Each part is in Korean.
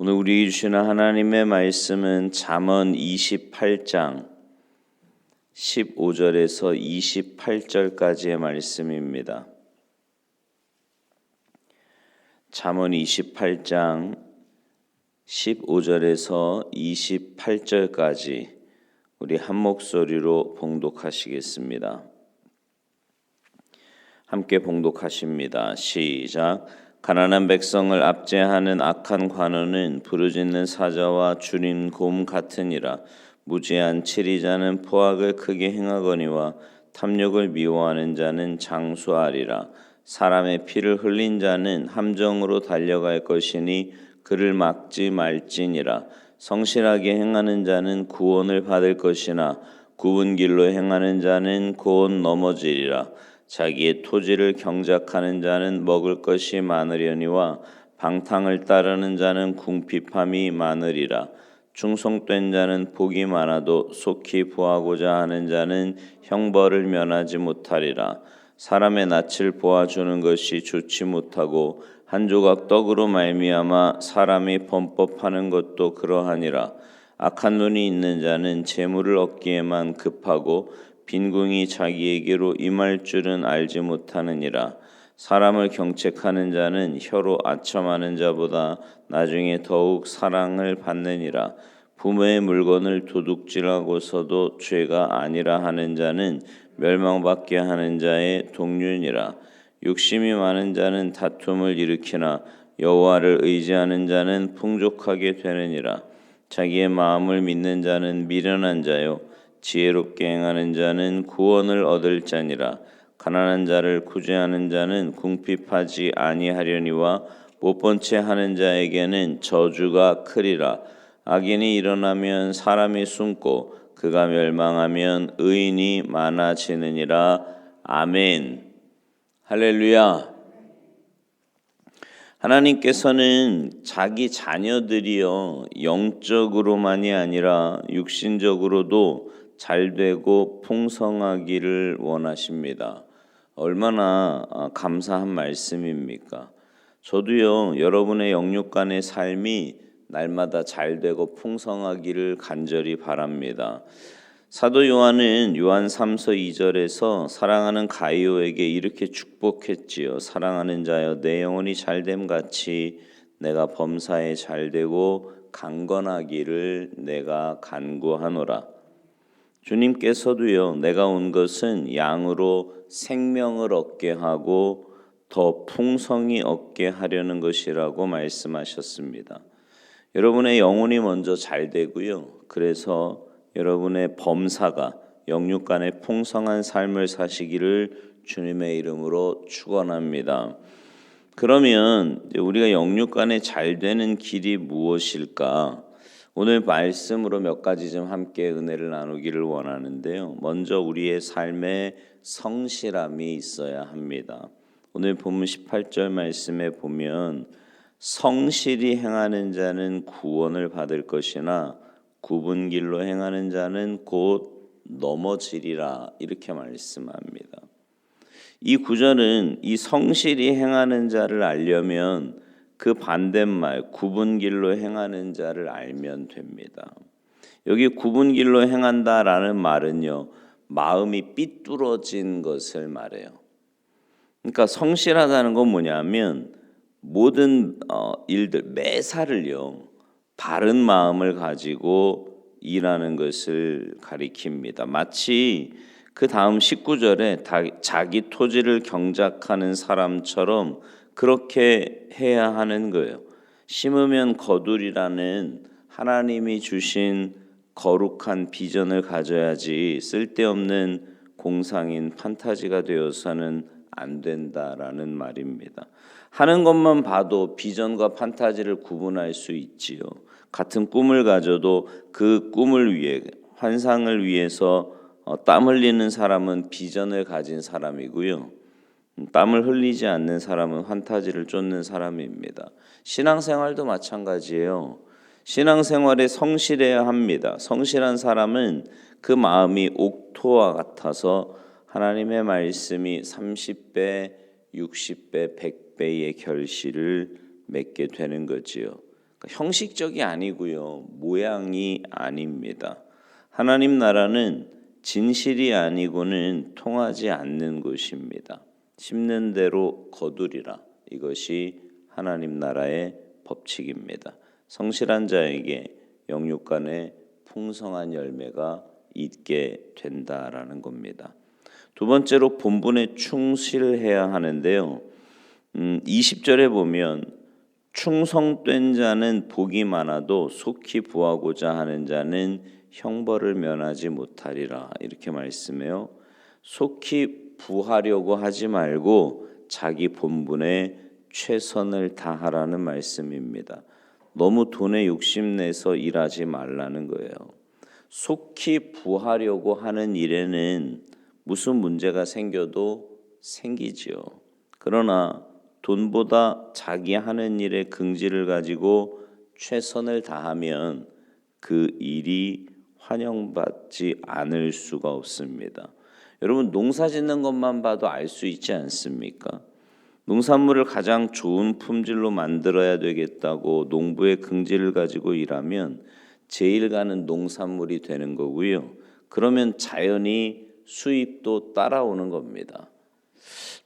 오늘 우리 주시는 하나님의 말씀은 잠언 28장 15절에서 28절까지의 말씀입니다. 잠언 28장 15절에서 28절까지 우리 한 목소리로 봉독하시겠습니다. 함께 봉독하십니다. 시작. 가난한 백성을 압제하는 악한 관원은 부르짖는 사자와 줄인 곰 같으니라. 무지한 치리자는 포악을 크게 행하거니와 탐욕을 미워하는 자는 장수하리라. 사람의 피를 흘린 자는 함정으로 달려갈 것이니 그를 막지 말지니라. 성실하게 행하는 자는 구원을 받을 것이나 굽은 길로 행하는 자는 곧 넘어지리라. 자기의 토지를 경작하는 자는 먹을 것이 많으려니와 방탕을 따르는 자는 궁핍함이 많으리라. 충성된 자는 복이 많아도 속히 보하고자 하는 자는 형벌을 면하지 못하리라. 사람의 낯을 보아주는 것이 좋지 못하고 한 조각 떡으로 말미암아 사람이 범법하는 것도 그러하니라. 악한 눈이 있는 자는 재물을 얻기에만 급하고 빈궁이 자기에게로 임할 줄은 알지 못하느니라. 사람을 경책하는 자는 혀로 아첨하는 자보다 나중에 더욱 사랑을 받느니라. 부모의 물건을 도둑질하고서도 죄가 아니라 하는 자는 멸망받게 하는 자의 동류니라. 욕심이 많은 자는 다툼을 일으키나 여호와를 의지하는 자는 풍족하게 되느니라. 자기의 마음을 믿는 자는 미련한 자요 지혜롭게 행하는 자는 구원을 얻을 자니라. 가난한 자를 구제하는 자는 궁핍하지 아니하려니와 못본 채 하는 자에게는 저주가 크리라. 악인이 일어나면 사람이 숨고 그가 멸망하면 의인이 많아지느니라. 아멘. 할렐루야. 하나님께서는 자기 자녀들이요 영적으로만이 아니라 육신적으로도 잘되고 풍성하기를 원하십니다. 얼마나 감사한 말씀입니까? 저도요 여러분의 영육간의 삶이 날마다 잘되고 풍성하기를 간절히 바랍니다. 사도 요한은 요한 3서 2절에서 사랑하는 가이오에게 이렇게 축복했지요. 사랑하는 자여 내 영혼이 잘됨 같이 내가 범사에 잘되고 강건하기를 내가 간구하노라. 주님께서도요 내가 온 것은 양으로 생명을 얻게 하고 더 풍성히 얻게 하려는 것이라고 말씀하셨습니다. 여러분의 영혼이 먼저 잘되고요. 그래서 여러분의 범사가 영육간의 풍성한 삶을 사시기를 주님의 이름으로 축원합니다. 그러면 우리가 영육간에 잘되는 길이 무엇일까? 오늘 말씀으로 몇 가지 좀 함께 은혜를 나누기를 원하는데요. 먼저 우리의 삶에 성실함이 있어야 합니다. 오늘 본문 18절 말씀에 보면 성실히 행하는 자는 구원을 받을 것이나 굽은 길로 행하는 자는 곧 넘어지리라 이렇게 말씀합니다. 이 구절은 이 성실히 행하는 자를 알려면 그 반대말 굽은 길로 행하는 자를 알면 됩니다. 여기 굽은 길로 행한다라는 말은요 마음이 삐뚤어진 것을 말해요. 그러니까 성실하다는 건 뭐냐면 모든 일들 매사를요 바른 마음을 가지고 일하는 것을 가리킵니다. 마치 그 다음 19절에 자기 토지를 경작하는 사람처럼 그렇게 해야 하는 거예요. 심으면 거두리라는 하나님이 주신 거룩한 비전을 가져야지 쓸데없는 공상인 판타지가 되어서는 안 된다라는 말입니다. 하는 것만 봐도 비전과 판타지를 구분할 수 있지요. 같은 꿈을 가져도 그 꿈을 위해 환상을 위해서 땀 흘리는 사람은 비전을 가진 사람이고요. 땀을 흘리지 않는 사람은 판타지를 쫓는 사람입니다. 신앙생활도 마찬가지예요. 신앙생활에 성실해야 합니다. 성실한 사람은 그 마음이 옥토와 같아서 하나님의 말씀이 30배, 60배, 100배의 결실을 맺게 되는 거지요. 형식적이 아니고요. 모양이 아닙니다. 하나님 나라는 진실이 아니고는 통하지 않는 곳입니다. 심는 대로 거두리라. 이것이 하나님 나라의 법칙입니다. 성실한 자에게 영육간에 풍성한 열매가 있게 된다라는 겁니다. 두 번째로 본분에 충실해야 하는데요. 20절에 보면 충성된 자는 복이 많아도 속히 부하고자 하는 자는 형벌을 면하지 못하리라. 이렇게 말씀해요. 속히 부하려고 하지 말고 자기 본분에 최선을 다하라는 말씀입니다. 너무 돈에 욕심내서 일하지 말라는 거예요. 속히 부하려고 하는 일에는 무슨 문제가 생겨도 생기지요. 그러나 돈보다 자기 하는 일에 긍지를 가지고 최선을 다하면 그 일이 환영받지 않을 수가 없습니다. 여러분, 농사 짓는 것만 봐도 알 수 있지 않습니까? 농산물을 가장 좋은 품질로 만들어야 되겠다고 농부의 긍지를 가지고 일하면 제일 가는 농산물이 되는 거고요. 그러면 자연히 수입도 따라오는 겁니다.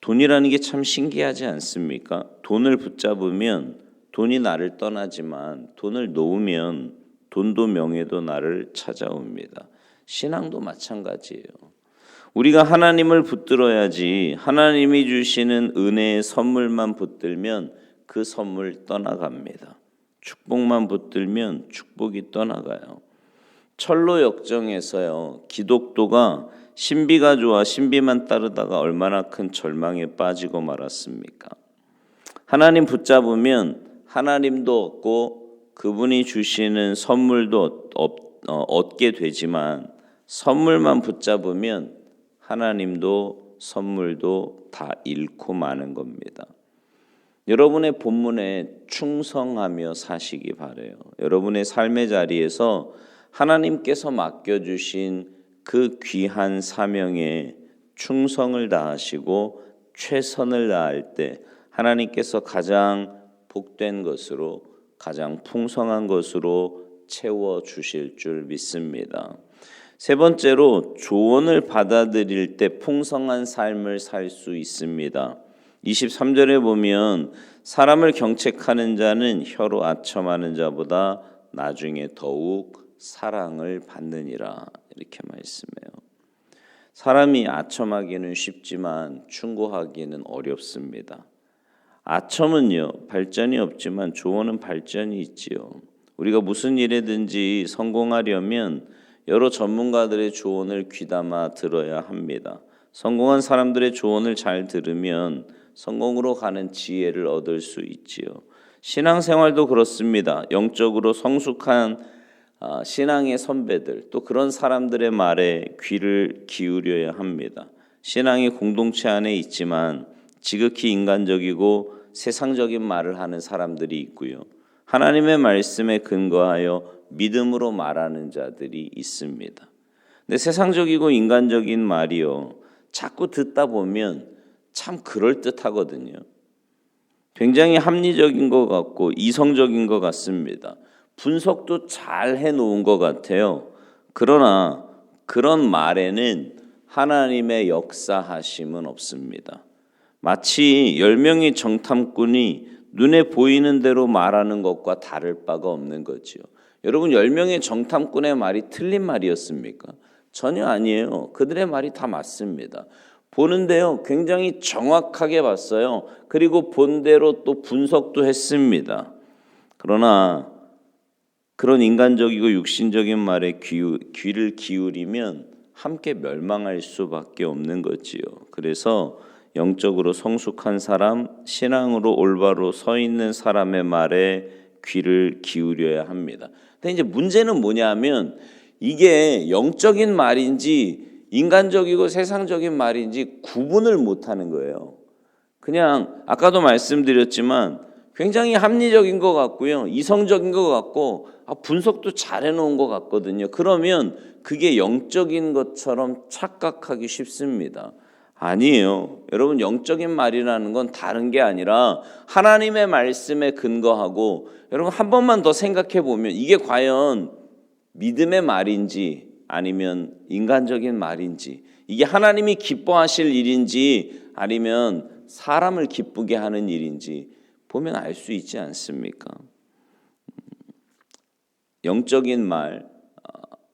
돈이라는 게 참 신기하지 않습니까? 돈을 붙잡으면 돈이 나를 떠나지만 돈을 놓으면 돈도 명예도 나를 찾아옵니다. 신앙도 마찬가지예요. 우리가 하나님을 붙들어야지 하나님이 주시는 은혜의 선물만 붙들면 그 선물 떠나갑니다. 축복만 붙들면 축복이 떠나가요. 철로 역정에서요, 기독도가 신비가 좋아 신비만 따르다가 얼마나 큰 절망에 빠지고 말았습니까? 하나님 붙잡으면 하나님도 얻고 그분이 주시는 선물도 얻게 되지만 선물만 붙잡으면 하나님도 선물도 다 잃고 마는 겁니다. 여러분의 본분에 충성하며 사시기 바라요. 여러분의 삶의 자리에서 하나님께서 맡겨주신 그 귀한 사명에 충성을 다하시고 최선을 다할 때 하나님께서 가장 복된 것으로 가장 풍성한 것으로 채워주실 줄 믿습니다. 세 번째로 조언을 받아들일 때 풍성한 삶을 살 수 있습니다. 23절에 보면 사람을 경책하는 자는 혀로 아첨하는 자보다 나중에 더욱 사랑을 받느니라. 이렇게 말씀해요. 사람이 아첨하기는 쉽지만 충고하기는 어렵습니다. 아첨은요, 발전이 없지만 조언은 발전이 있지요. 우리가 무슨 일에든지 성공하려면 여러 전문가들의 조언을 귀담아 들어야 합니다. 성공한 사람들의 조언을 잘 들으면 성공으로 가는 지혜를 얻을 수 있지요. 신앙생활도 그렇습니다. 영적으로 성숙한 신앙의 선배들, 또 그런 사람들의 말에 귀를 기울여야 합니다. 신앙의 공동체 안에 있지만 지극히 인간적이고 세상적인 말을 하는 사람들이 있고요. 하나님의 말씀에 근거하여 믿음으로 말하는 자들이 있습니다. 근데 세상적이고 인간적인 말이요, 자꾸 듣다 보면 참 그럴듯하거든요. 굉장히 합리적인 것 같고 이성적인 것 같습니다. 분석도 잘 해놓은 것 같아요. 그러나 그런 말에는 하나님의 역사하심은 없습니다. 마치 10명의 정탐꾼이 눈에 보이는 대로 말하는 것과 다를 바가 없는 거지요. 여러분, 10명의 정탐꾼의 말이 틀린 말이었습니까? 전혀 아니에요. 그들의 말이 다 맞습니다. 보는데요, 굉장히 정확하게 봤어요. 그리고 본 대로 또 분석도 했습니다. 그러나 그런 인간적이고 육신적인 말에 귀를 기울이면 함께 멸망할 수밖에 없는 거지요. 그래서 영적으로 성숙한 사람, 신앙으로 올바로 서 있는 사람의 말에 귀를 기울여야 합니다. 근데 이제 문제는 뭐냐면 이게 영적인 말인지 인간적이고 세상적인 말인지 구분을 못하는 거예요. 그냥 아까도 말씀드렸지만 굉장히 합리적인 것 같고요, 이성적인 것 같고 분석도 잘 해놓은 것 같거든요. 그러면 그게 영적인 것처럼 착각하기 쉽습니다. 아니에요. 여러분, 영적인 말이라는 건 다른 게 아니라 하나님의 말씀에 근거하고, 여러분 한 번만 더 생각해 보면 이게 과연 믿음의 말인지 아니면 인간적인 말인지, 이게 하나님이 기뻐하실 일인지 아니면 사람을 기쁘게 하는 일인지 보면 알 수 있지 않습니까? 영적인 말,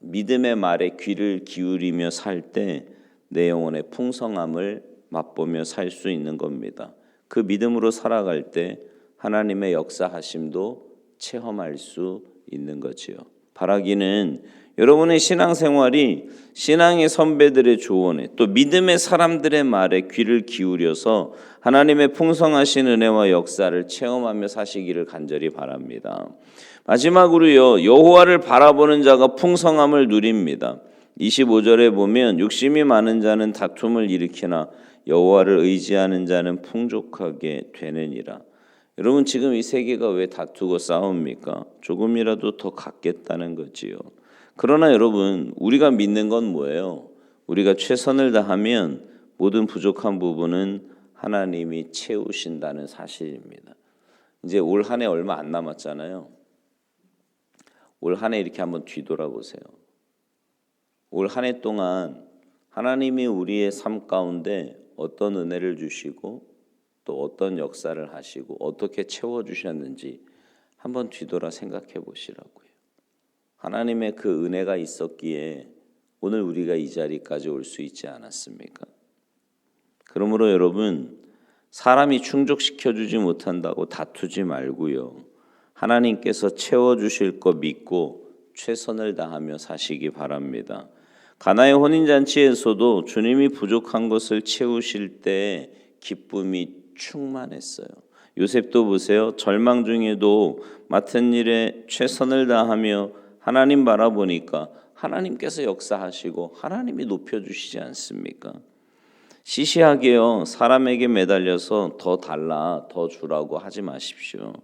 믿음의 말에 귀를 기울이며 살 때 내 영혼의 풍성함을 맛보며 살 수 있는 겁니다. 그 믿음으로 살아갈 때 하나님의 역사하심도 체험할 수 있는 거지요. 바라기는 여러분의 신앙생활이 신앙의 선배들의 조언에 또 믿음의 사람들의 말에 귀를 기울여서 하나님의 풍성하신 은혜와 역사를 체험하며 사시기를 간절히 바랍니다. 마지막으로요, 여호와를 바라보는 자가 풍성함을 누립니다. 25절에 보면 욕심이 많은 자는 다툼을 일으키나 여호와를 의지하는 자는 풍족하게 되느니라. 여러분, 지금 이 세계가 왜 다투고 싸웁니까? 조금이라도 더 갖겠다는 거지요. 그러나 여러분, 우리가 믿는 건 뭐예요? 우리가 최선을 다하면 모든 부족한 부분은 하나님이 채우신다는 사실입니다. 이제 올 한 해 얼마 안 남았잖아요. 올 한 해 이렇게 한번 뒤돌아보세요. 올 한 해 동안 하나님이 우리의 삶 가운데 어떤 은혜를 주시고 또 어떤 역사를 하시고 어떻게 채워주셨는지 한번 뒤돌아 생각해 보시라고요. 하나님의 그 은혜가 있었기에 오늘 우리가 이 자리까지 올 수 있지 않았습니까? 그러므로 여러분, 사람이 충족시켜주지 못한다고 다투지 말고요, 하나님께서 채워주실 거 믿고 최선을 다하며 사시기 바랍니다. 가나의 혼인잔치에서도 주님이 부족한 것을 채우실 때 기쁨이 충만했어요. 요셉도 보세요. 절망 중에도 맡은 일에 최선을 다하며 하나님 바라보니까 하나님께서 역사하시고 하나님이 높여주시지 않습니까? 시시하게요, 사람에게 매달려서 더 달라, 더 주라고 하지 마십시오.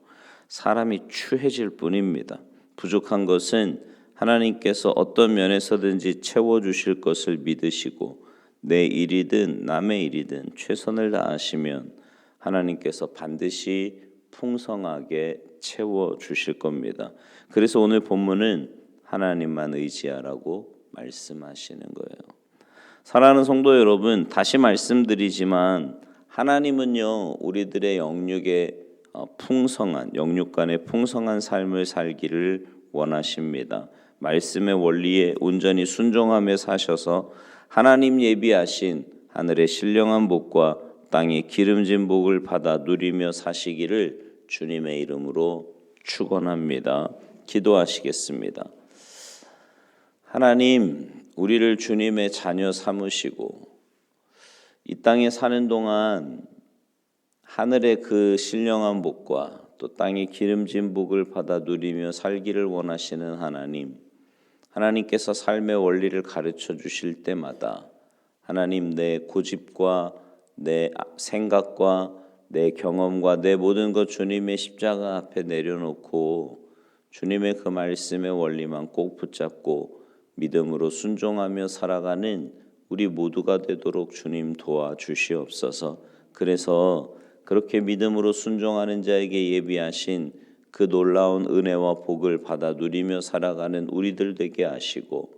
사람이 추해질 뿐입니다. 부족한 것은 하나님께서 어떤 면에서든지 채워주실 것을 믿으시고 내 일이든 남의 일이든 최선을 다하시면 하나님께서 반드시 풍성하게 채워주실 겁니다. 그래서 오늘 본문은 하나님만 의지하라고 말씀하시는 거예요. 사랑하는 성도 여러분, 다시 말씀드리지만 하나님은요, 우리들의 영육의 풍성한, 영육 간의 풍성한 삶을 살기를 원하십니다. 말씀의 원리에 온전히 순종하며 사셔서 하나님 예비하신 하늘의 신령한 복과 땅의 기름진 복을 받아 누리며 사시기를 주님의 이름으로 축원합니다. 기도하시겠습니다. 하나님, 우리를 주님의 자녀 삼으시고 이 땅에 사는 동안 하늘의 그 신령한 복과 또 땅의 기름진 복을 받아 누리며 살기를 원하시는 하나님, 하나님께서 삶의 원리를 가르쳐 주실 때마다 하나님, 내 고집과 내 생각과 내 경험과 내 모든 것 주님의 십자가 앞에 내려놓고 주님의 그 말씀의 원리만 꼭 붙잡고 믿음으로 순종하며 살아가는 우리 모두가 되도록 주님 도와주시옵소서. 그래서 그렇게 믿음으로 순종하는 자에게 예비하신 그 놀라운 은혜와 복을 받아 누리며 살아가는 우리들 되게 하시고,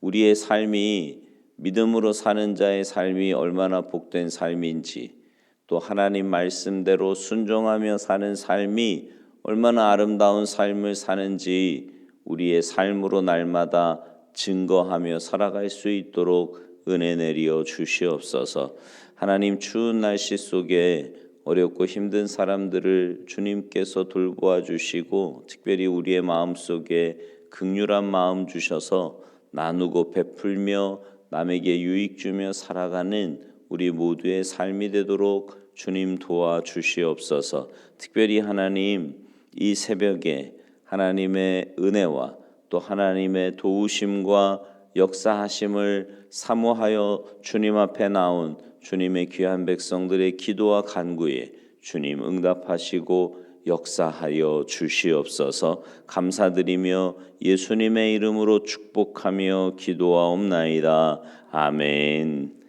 우리의 삶이 믿음으로 사는 자의 삶이 얼마나 복된 삶인지, 또 하나님 말씀대로 순종하며 사는 삶이 얼마나 아름다운 삶을 사는지 우리의 삶으로 날마다 증거하며 살아갈 수 있도록 은혜 내리어 주시옵소서. 하나님, 추운 날씨 속에 어렵고 힘든 사람들을 주님께서 돌보아 주시고 특별히 우리의 마음속에 긍휼한 마음 주셔서 나누고 베풀며 남에게 유익 주며 살아가는 우리 모두의 삶이 되도록 주님 도와주시옵소서. 특별히 하나님, 이 새벽에 하나님의 은혜와 또 하나님의 도우심과 역사하심을 사모하여 주님 앞에 나온 주님의 귀한 백성들의 기도와 간구에 주님 응답하시고 역사하여 주시옵소서. 감사드리며 예수님의 이름으로 축복하며 기도하옵나이다. 아멘.